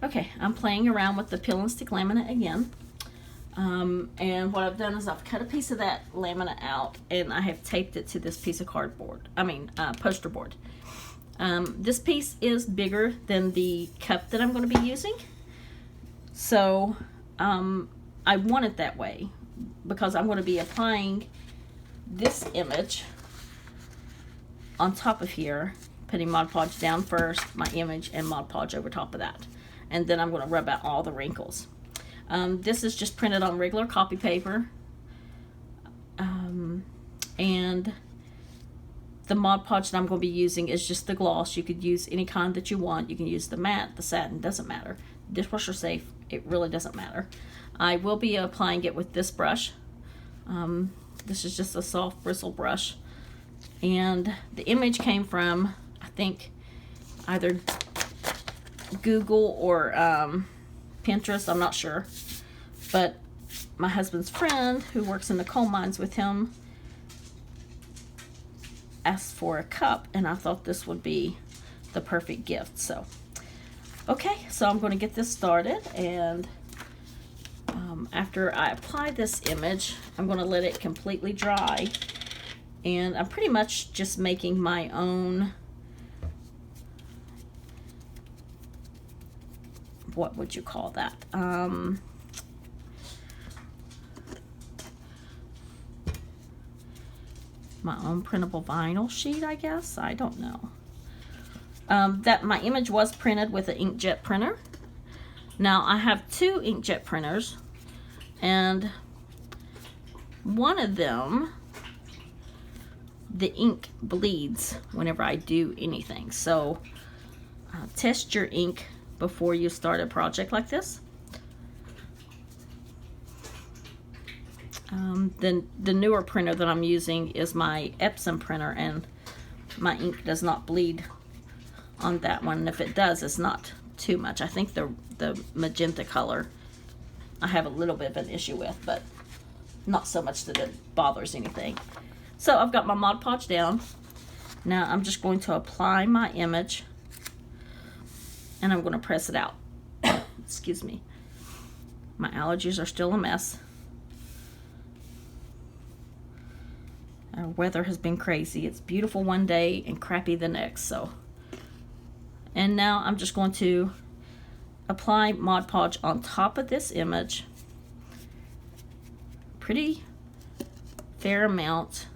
Okay, I'm playing around with the peel and stick laminate again. And what I've done is I've cut a piece of that laminate out and I have taped it to this piece of cardboard, poster board. This piece is bigger than the cup that I'm going to be using. So I want it that way because I'm going to be applying this image on top of here, putting Mod Podge down first, my image, and Mod Podge over top of that. And then I'm going to rub out all the wrinkles. This is just printed on regular copy paper. And the Mod Podge that I'm going to be using is just the gloss. You could use any kind that you want. You can use the matte, the satin, doesn't matter. Dishwasher safe, it really doesn't matter. I will be applying it with this brush. This is just a soft bristle brush. And the image came from, I think, either Google or Pinterest, I'm not sure. But my husband's friend, who works in the coal mines with him, asked for a cup, and I thought this would be the perfect gift. So, okay, so I'm going to get this started, and after I apply this image, I'm going to let it completely dry, and I'm pretty much just making my own, what would you call that? My own printable vinyl sheet, I guess. I don't know. That my image was printed with an inkjet printer. Now I have two inkjet printers, and one of them, the ink bleeds whenever I do anything. So test your ink before you start a project like this. Then the newer printer that I'm using is my Epson printer, and my ink does not bleed on that one. And if it does, it's not too much. I think the magenta color I have a little bit of an issue with, but not so much that it bothers anything. So I've got my Mod Podge down. Now I'm just going to apply my image, and I'm going to press it out. Excuse me. My allergies are still a mess. Our weather has been crazy. It's beautiful one day and crappy the next. And now I'm just going to apply Mod Podge on top of this image. Pretty fair amount.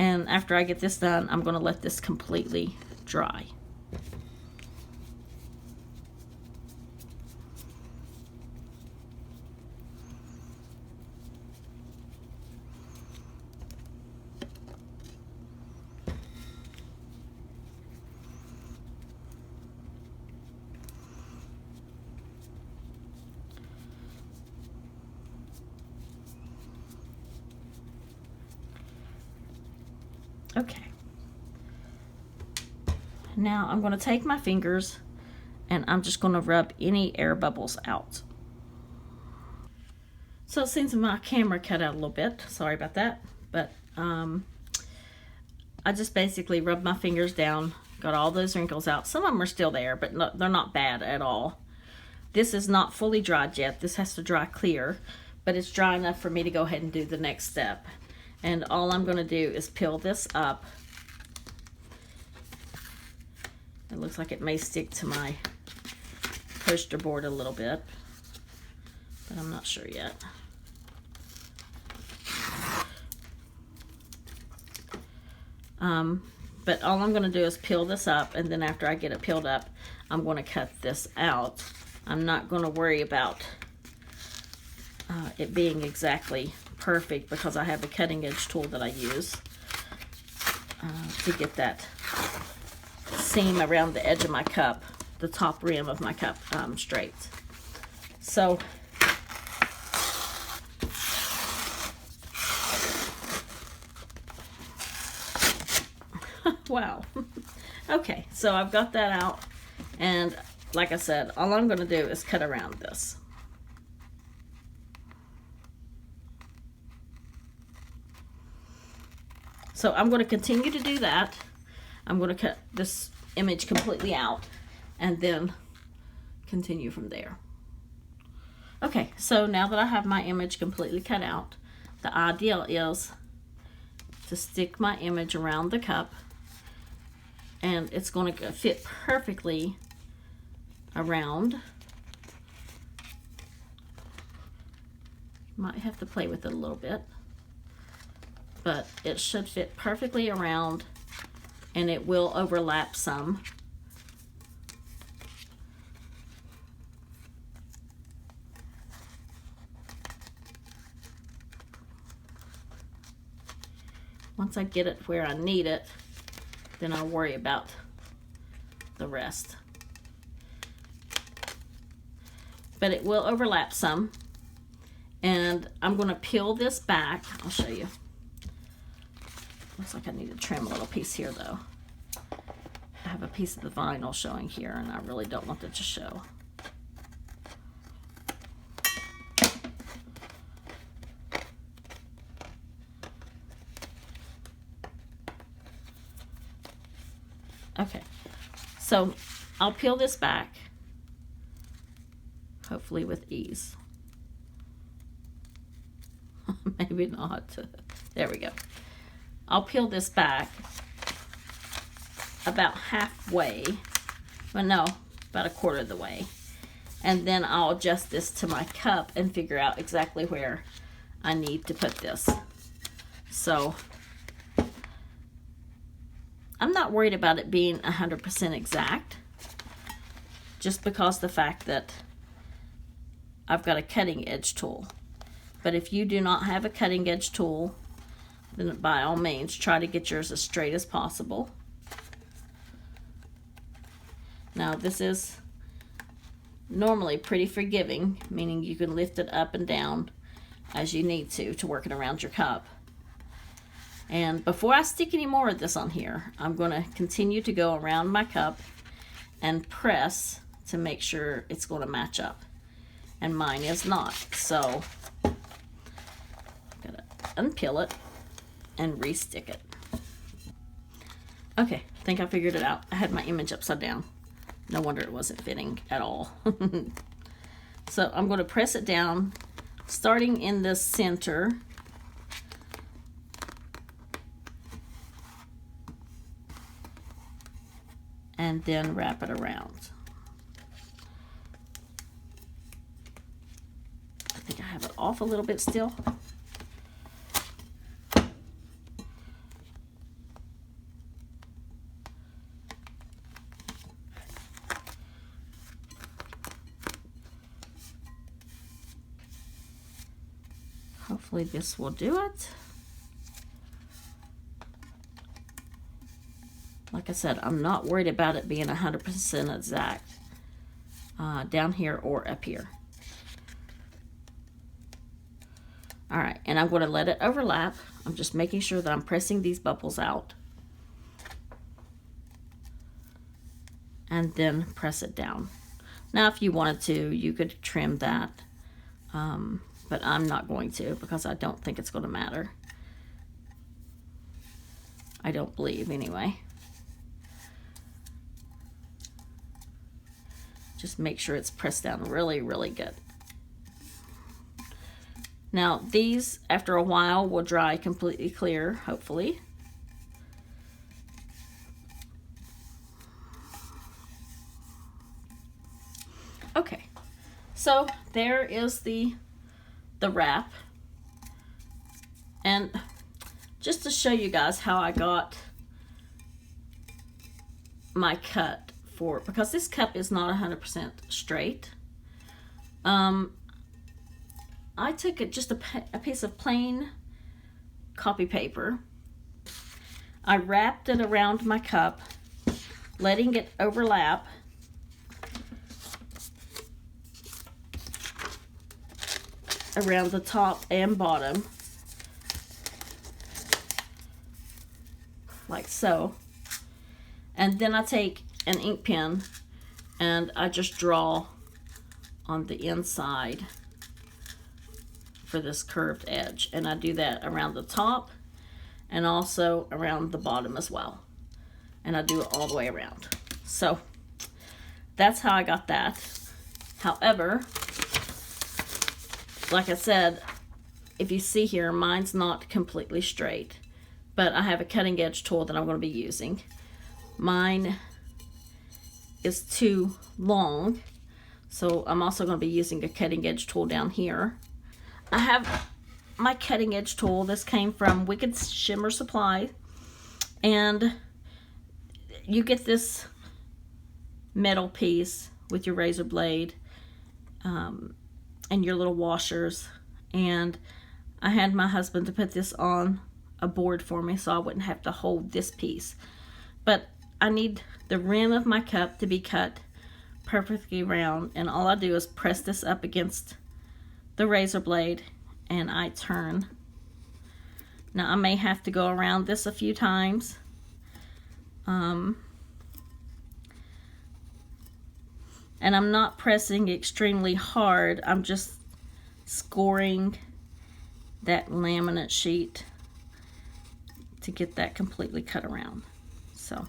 And after I get this done, I'm going to let this completely dry. Okay, now I'm going to take my fingers and I'm just going to rub any air bubbles out. So it seems my camera cut out a little bit, sorry about that, but I just basically rubbed my fingers down, got all those wrinkles out. Some of them are still there, but they're not bad at all. This is not fully dried yet. This has to dry clear, but it's dry enough for me to go ahead and do the next step. And all I'm going to do is peel this up. It looks like it may stick to my poster board a little bit, but I'm not sure yet. But all I'm going to do is peel this up, and then after I get it peeled up, I'm going to cut this out. I'm not going to worry about it being exactly perfect because I have a cutting edge tool that I use to get that seam around the edge of my cup, the top rim of my cup, straight. So wow. Okay, so I've got that out, and like I said, all I'm going to do is cut around this. So I'm going to continue to do that. I'm going to cut this image completely out, and then continue from there. Okay, so now that I have my image completely cut out, the ideal is to stick my image around the cup, and it's going to fit perfectly around. Might have to play with it a little bit, but it should fit perfectly around, and it will overlap some. Once I get it where I need it, then I'll worry about the rest. But it will overlap some. And I'm going to peel this back. I'll show you. Looks like I need to trim a little piece here though. I have a piece of the vinyl showing here, and I really don't want it to show. Okay, so I'll peel this back, hopefully with ease. Maybe not. There we go. I'll peel this back about halfway, well no, about a quarter of the way, and then I'll adjust this to my cup and figure out exactly where I need to put this. So I'm not worried about it being 100% exact, just because the fact that I've got a cutting edge tool. But if you do not have a cutting edge tool, then by all means try to get yours as straight as possible. Now this is normally pretty forgiving, meaning you can lift it up and down as you need to work it around your cup. And before I stick any more of this on here, I'm going to continue to go around my cup and press to make sure it's going to match up. And mine is not, so I'm going to unpeel it and re-stick it. Okay, I think I figured it out. I had my image upside down. No wonder it wasn't fitting at all. So I'm going to press it down, starting in the center. And then wrap it around. I think I have it off a little bit still. Hopefully this will do it. Like I said, I'm not worried about it being 100% exact down here or up here. All right, and I'm going to let it overlap. I'm just making sure that I'm pressing these bubbles out. And then press it down. Now, if you wanted to, you could trim that. But I'm not going to, because I don't think it's going to matter. I don't believe, anyway. Just make sure it's pressed down really, really good. Now, these, after a while, will dry completely clear, hopefully. Okay, so there is the wrap. And just to show you guys how I got my cut for, because this cup is not 100% straight, I took just a piece of plain copy paper. I wrapped it around my cup, letting it overlap. Around the top and bottom, like so. And then I take an ink pen and I just draw on the inside for this curved edge, and I do that around the top and also around the bottom as well, and I do it all the way around. So that's how I got that. However, like I said, if you see here, mine's not completely straight, but I have a cutting edge tool that I'm going to be using. Mine is too long, so I'm also going to be using a cutting edge tool down here. I have my cutting edge tool. This came from Shimmer Supply, and you get this metal piece with your razor blade and your little washers, and I had my husband to put this on a board for me so I wouldn't have to hold this piece. But I need the rim of my cup to be cut perfectly round, and all I do is press this up against the razor blade and I turn. Now I may have to go around this a few times. And I'm not pressing extremely hard. I'm just scoring that laminate sheet to get that completely cut around. So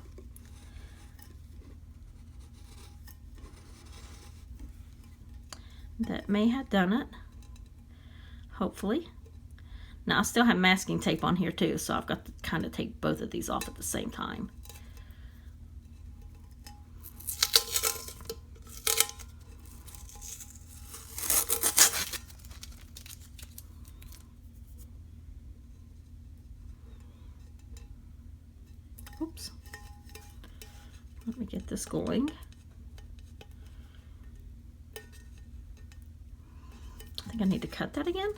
that may have done it, hopefully. Now I still have masking tape on here too, so I've got to kind of take both of these off at the same time. Oops. Let me get this going. I think I need to cut that again.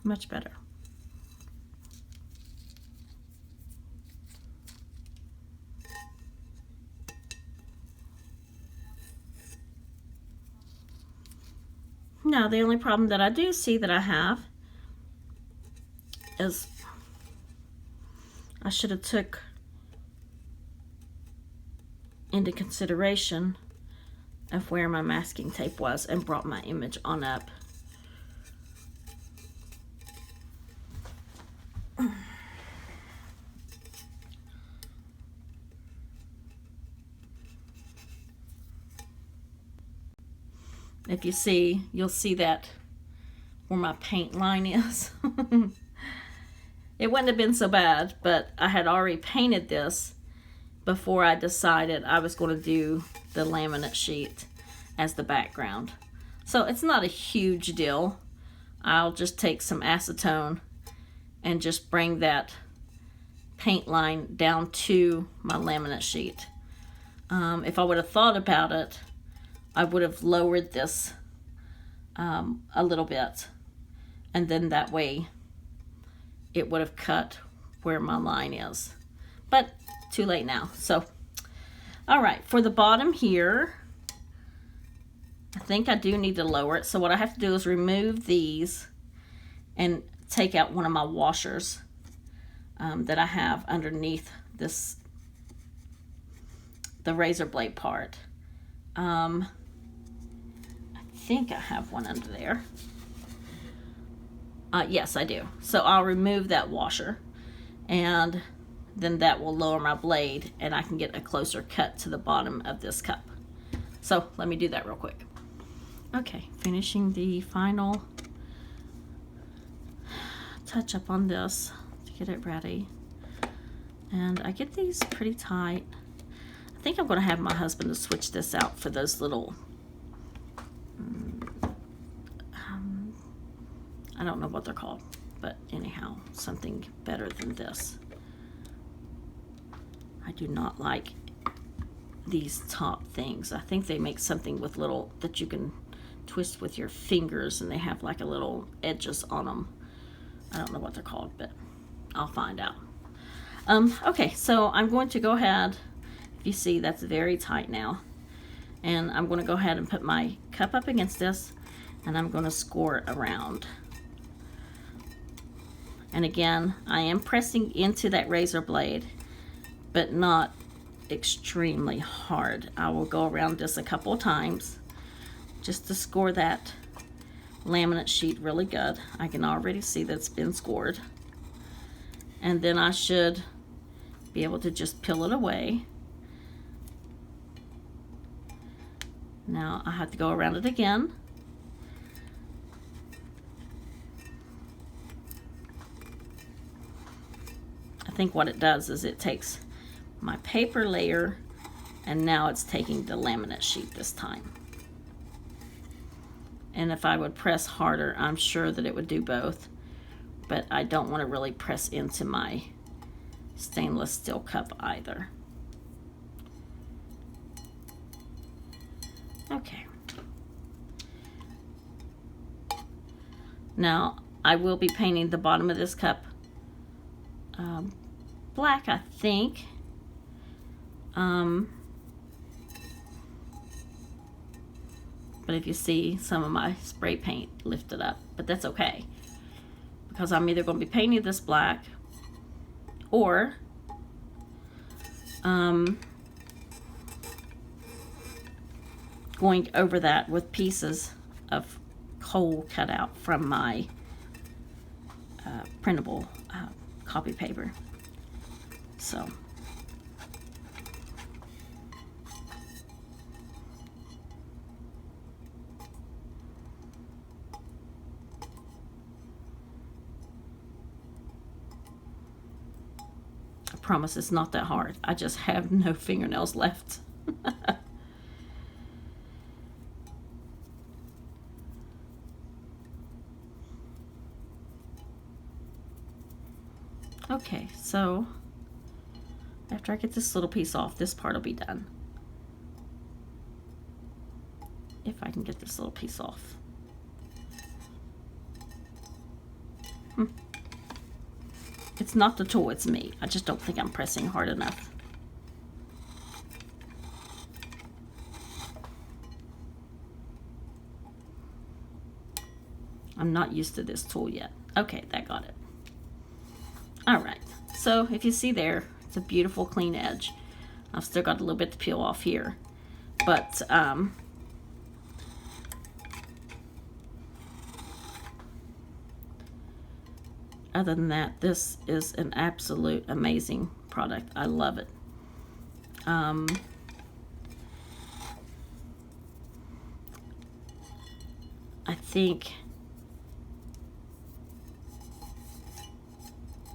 Much better. Now, the only problem that I do see that I have is I should have took into consideration of where my masking tape was and brought my image on up. If you see, you'll see that where my paint line is. It wouldn't have been so bad, but I had already painted this before I decided I was going to do the laminate sheet as the background. So it's not a huge deal. I'll just take some acetone and just bring that paint line down to my laminate sheet. If I would have thought about it, I would have lowered this a little bit, and then that way it would have cut where my line is, but too late now. So all right, for the bottom here, I think I do need to lower it. So what I have to do is remove these and take out one of my washers that I have underneath this, the razor blade part. I think I have one under there. Yes, I do. So I'll remove that washer, and then that will lower my blade and I can get a closer cut to the bottom of this cup. So let me do that real quick. Okay, finishing the final touch up on this to get it ready. And I get these pretty tight. I think I'm going to have my husband to switch this out for those little, I don't know what they're called, but anyhow, something better than this. I do not like these top things. I think they make something with little, that you can twist with your fingers, and they have like a little edges on them. I don't know what they're called, but I'll find out. Okay, so I'm going to go ahead. If you see, that's very tight now. And I'm going to go ahead and put my cup up against this, and I'm going to score it around. And again, I am pressing into that razor blade, but not extremely hard. I will go around this a couple of times just to score that laminate sheet really good. I can already see that it's been scored. And then I should be able to just peel it away. Now I have to go around it again. I think what it does is it takes my paper layer and now it's taking the laminate sheet this time. And if I would press harder, I'm sure that it would do both, but I don't want to really press into my stainless steel cup either. Okay. Now I will be painting the bottom of this cup black, I think. But if you see some of my spray paint lifted up, but that's okay, because I'm either going to be painting this black or going over that with pieces of coal cut out from my printable copy paper. So I promise it's not that hard. I just have no fingernails left. Okay, so after I get this little piece off, this part will be done. If I can get this little piece off. It's not the tool, it's me. I just don't think I'm pressing hard enough. I'm not used to this tool yet. Okay, that got it. All right, so if you see there, it's a beautiful clean edge. I've still got a little bit to peel off here, but other than that, this is an absolute amazing product. I love it. I think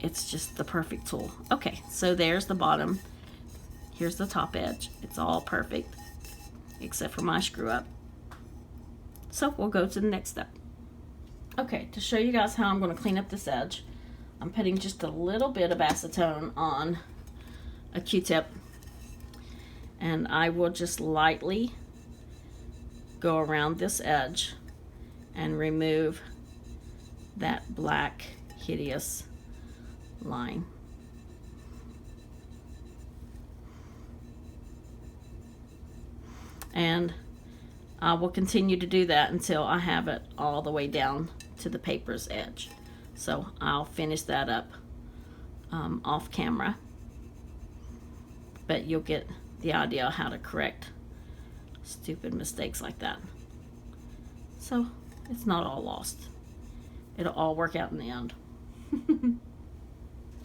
it's just the perfect tool. Okay, so there's the bottom. Here's the top edge. It's all perfect, except for my screw up. So we'll go to the next step. Okay, to show you guys how I'm going to clean up this edge, I'm putting just a little bit of acetone on a Q-tip, and I will just lightly go around this edge and remove that black hideous line. And I will continue to do that until I have it all the way down to the paper's edge. So I'll finish that up off camera, but you'll get the idea how to correct stupid mistakes like that. So it's not all lost. It'll all work out in the end.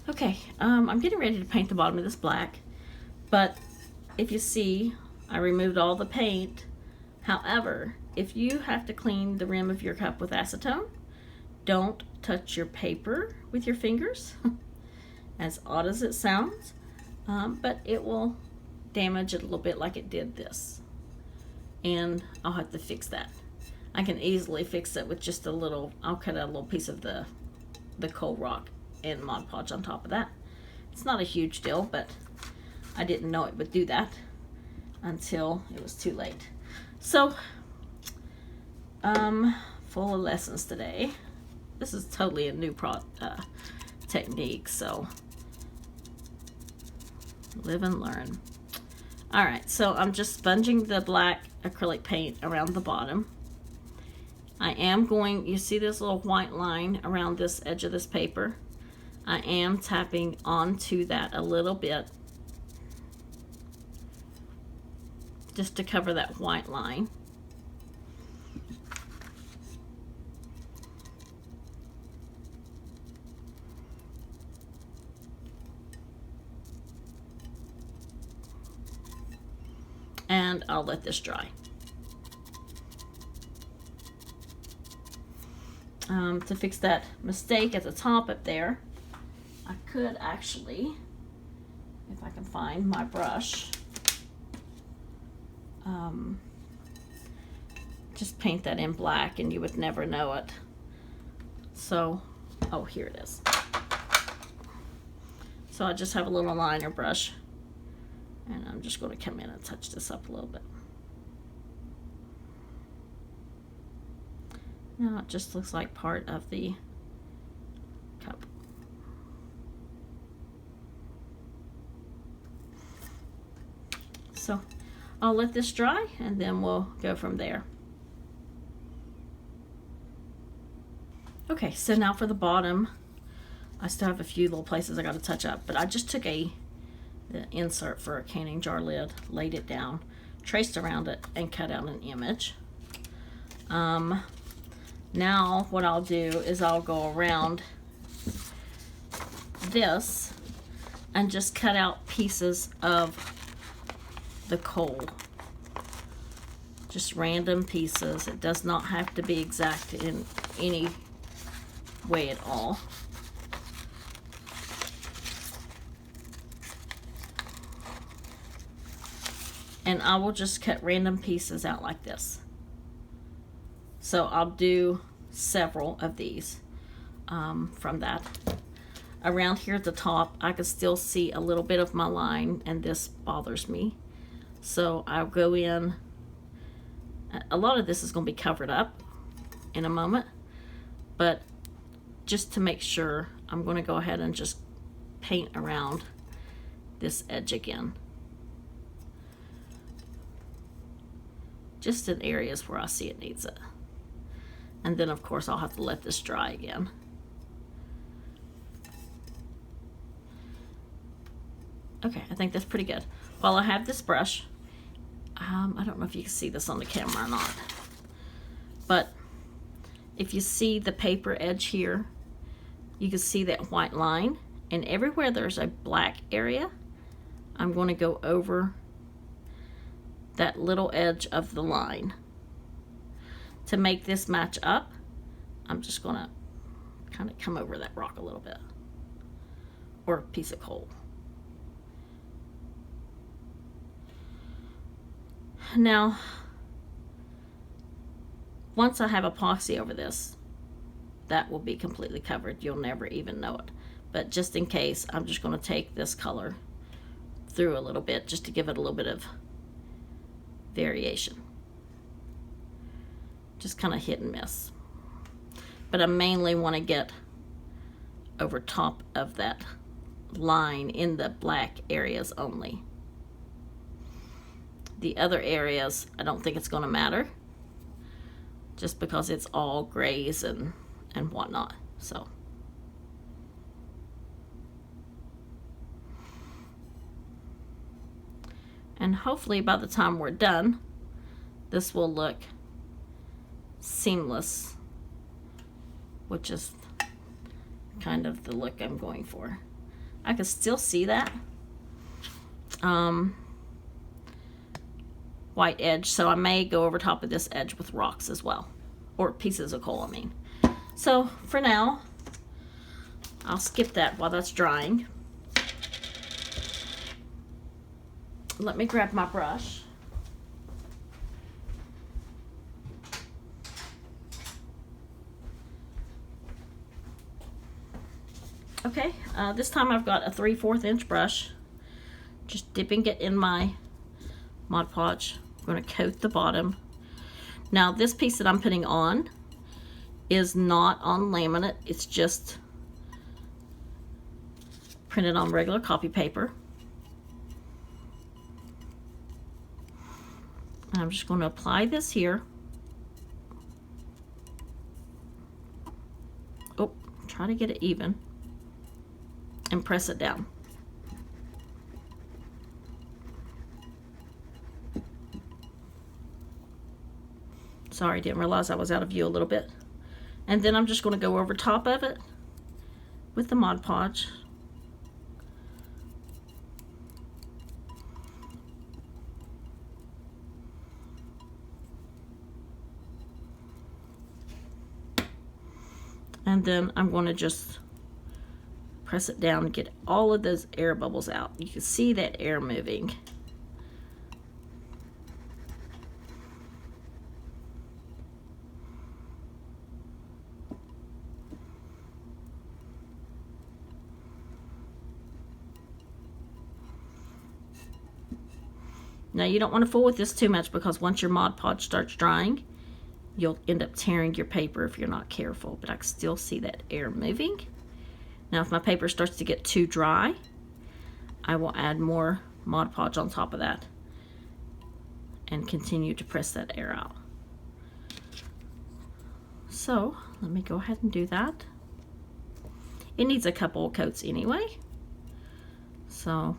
Okay, I'm getting ready to paint the bottom of this black, but if you see, I removed all the paint. However, if you have to clean the rim of your cup with acetone, don't touch your paper with your fingers, as odd as it sounds, but it will damage it a little bit like it did this, and I'll have to fix that. I can easily fix it with just a little, I'll cut out a little piece of the coal rock and Mod Podge on top of that. It's not a huge deal, but I didn't know it would do that until it was too late. So, full of lessons today. This is totally a new technique, so live and learn. All right, so I'm just sponging the black acrylic paint around the bottom. I am going, you see this little white line around this edge of this paper? I am tapping onto that a little bit just to cover that white line. And I'll let this dry. To fix that mistake at the top up there, I could actually, if I can find my brush, just paint that in black and you would never know it. So, oh, here it is. So I just have a little liner brush, and I'm just going to come in and touch this up a little bit. Now it just looks like part of the cup. So I'll let this dry and then we'll go from there. Okay, so now for the bottom, I still have a few little places I got to touch up, but I just took the insert for a canning jar lid, laid it down, traced around it, and cut out an image. Now what I'll do is I'll go around this and just cut out pieces of the coal. Just random pieces. It does not have to be exact in any way at all. And I will just cut random pieces out like this. So I'll do several of these from that. Around here at the top, I can still see a little bit of my line, and this bothers me. So I'll go in. A lot of this is going to be covered up in a moment, but just to make sure, I'm going to go ahead and just paint around this edge again. Just in areas where I see it needs it. And then of course I'll have to let this dry again. Okay, I think that's pretty good. While I have this brush, I don't know if you can see this on the camera or not, but if you see the paper edge here, you can see that white line, and everywhere there's a black area, I'm going to go over that little edge of the line. To make this match up, I'm just going to kind of come over that rock a little bit, or a piece of coal. Now, once I have epoxy over this, that will be completely covered. You'll never even know it. But just in case, I'm just going to take this color through a little bit just to give it a little bit of variation. Just kind of hit and miss. But I mainly want to get over top of that line in the black areas only. The other areas, I don't think it's going to matter, just because it's all grays and whatnot. So and hopefully by the time we're done, this will look seamless, which is kind of the look I'm going for. I can still see that white edge, so I may go over top of this edge with rocks as well, or pieces of coal, I mean. So for now, I'll skip that while that's drying. Let me grab my brush. Okay, this time I've got a 3/4 inch brush, just dipping it in my Mod Podge. I'm going to coat the bottom. Now this piece that I'm putting on is not on laminate, it's just printed on regular copy paper. And I'm just going to apply this here. Oh, try to get it even. And press it down. Sorry, didn't realize I was out of view a little bit. And then I'm just going to go over top of it with the Mod Podge. And then I'm going to just press it down and get all of those air bubbles out. You can see that air moving. Now you don't want to fool with this too much, because once your Mod Podge starts drying, you'll end up tearing your paper if you're not careful. But I can still see that air moving. Now if my paper starts to get too dry, I will add more Mod Podge on top of that and continue to press that air out. So let me go ahead and do that. It needs a couple of coats anyway. So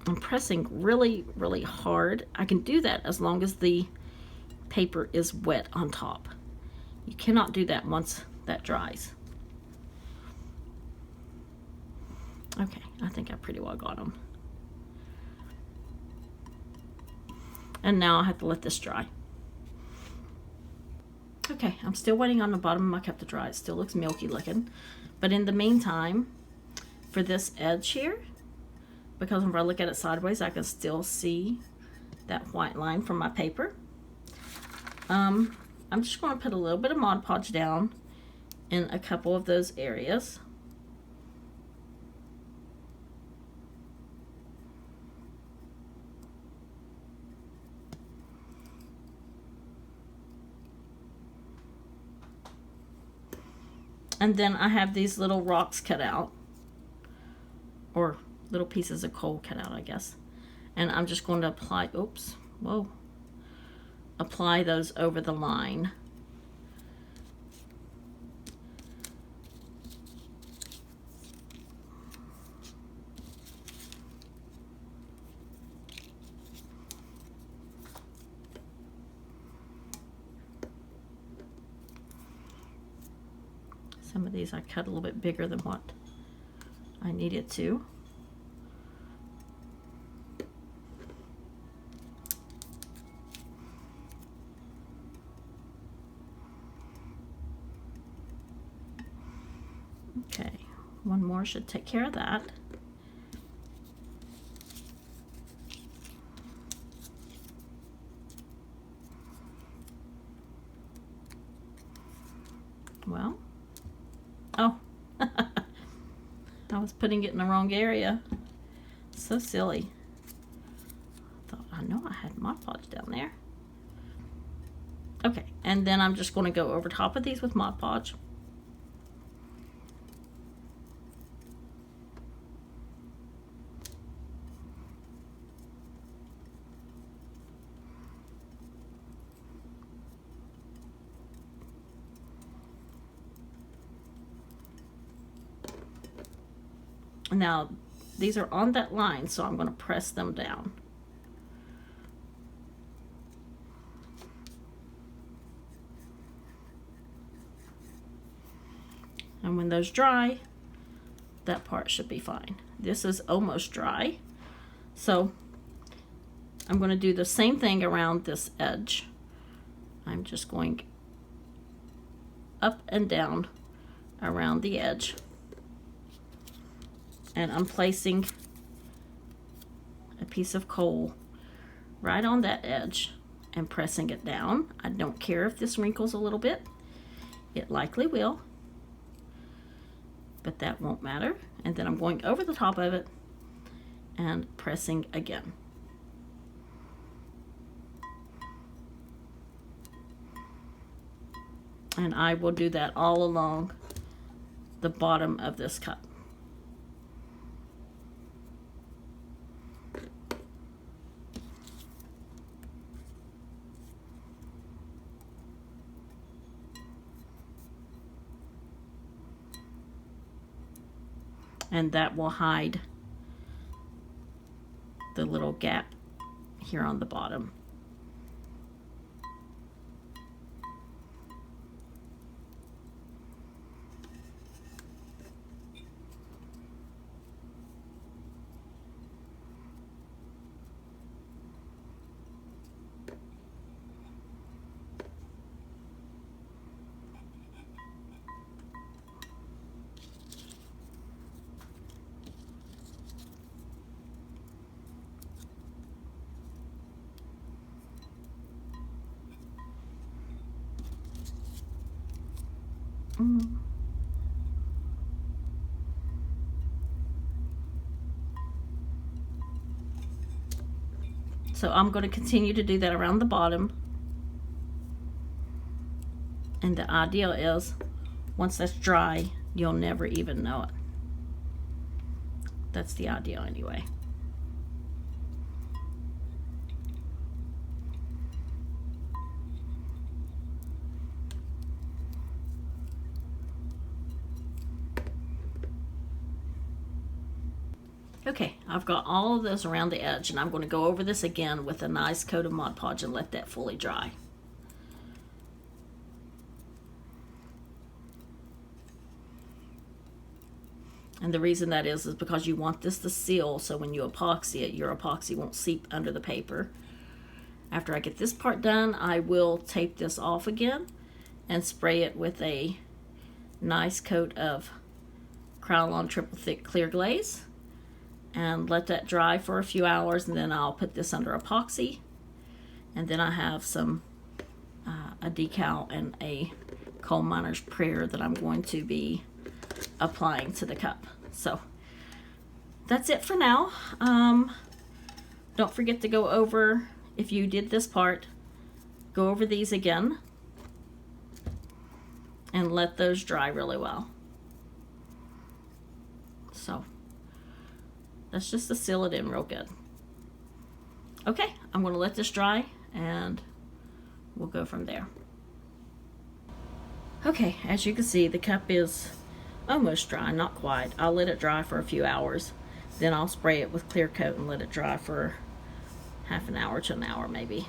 I'm pressing really, really hard. I can do that as long as the paper is wet on top. You cannot do that once that dries. Okay, I think I pretty well got them. And now I have to let this dry. Okay, I'm still waiting on the bottom of my cup to dry. It still looks milky looking. But in the meantime, for this edge here, because when I look at it sideways, I can still see that white line from my paper. I'm just going to put a little bit of Mod Podge down in a couple of those areas. And then I have these little rocks cut out, or little pieces of coal cut out, I guess. And I'm just going to apply, oops, whoa, apply those over the line. Some of these I cut a little bit bigger than what I needed to. Okay, one more should take care of that. Well, oh, I was putting it in the wrong area. So silly. I know I had Mod Podge down there. Okay, and then I'm just going to go over top of these with Mod Podge. Now, these are on that line, so I'm going to press them down. And when those dry, that part should be fine. This is almost dry. So I'm going to do the same thing around this edge. I'm just going up and down around the edge. And I'm placing a piece of coal right on that edge and pressing it down. I don't care if this wrinkles a little bit. It likely will, but that won't matter. And then I'm going over the top of it and pressing again. And I will do that all along the bottom of this cup. And that will hide the little gap here on the bottom. So I'm going to continue to do that around the bottom. And the idea is, once that's dry, you'll never even know it. That's the idea anyway. Okay, I've got all of this around the edge, and I'm going to go over this again with a nice coat of Mod Podge and let that fully dry. And the reason that is because you want this to seal, so when you epoxy it, your epoxy won't seep under the paper. After I get this part done, I will tape this off again and spray it with a nice coat of Krylon triple thick clear glaze and let that dry for a few hours, and then I'll put this under epoxy. And then I have some a decal and a coal miner's prayer that I'm going to be applying to the cup. So that's it for now. Don't forget to go over, if you did this part, go over these again and let those dry really well. So that's just to seal it in real good. Okay, I'm going to let this dry and we'll go from there. Okay, as you can see, the cup is almost dry, not quite. I'll let it dry for a few hours, then I'll spray it with clear coat and let it dry for half an hour to an hour maybe.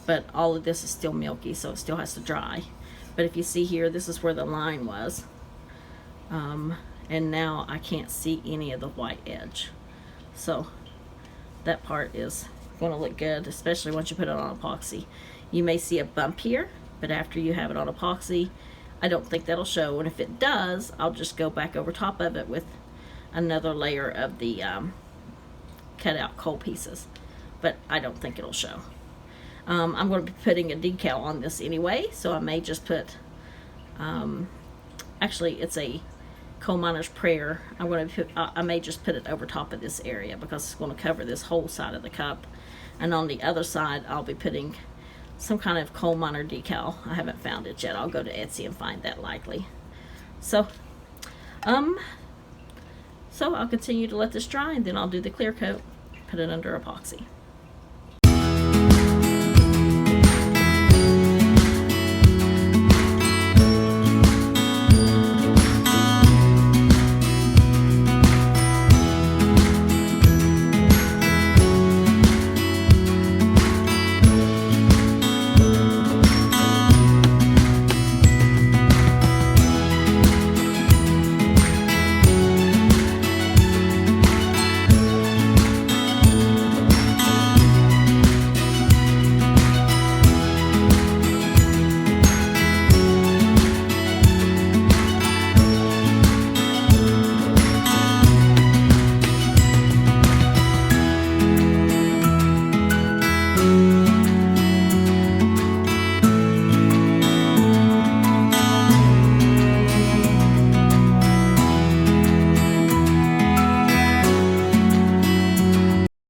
But all of this is still milky, so it still has to dry. But if you see here, this is where the line was, and now I can't see any of the white edge. So that part is going to look good, especially once you put it on epoxy. You may see a bump here, but after you have it on epoxy, I don't think that'll show. And if it does, I'll just go back over top of it with another layer of the cut out coal pieces. But I don't think it'll show. I'm going to be putting a decal on this anyway, so I may just put, actually it's a coal miner's prayer. I may just put it over top of this area because it's going to cover this whole side of the cup. And on the other side, I'll be putting some kind of coal miner decal. I haven't found it yet. I'll go to Etsy and find that likely. So I'll continue to let this dry, and then I'll do the clear coat, put it under epoxy.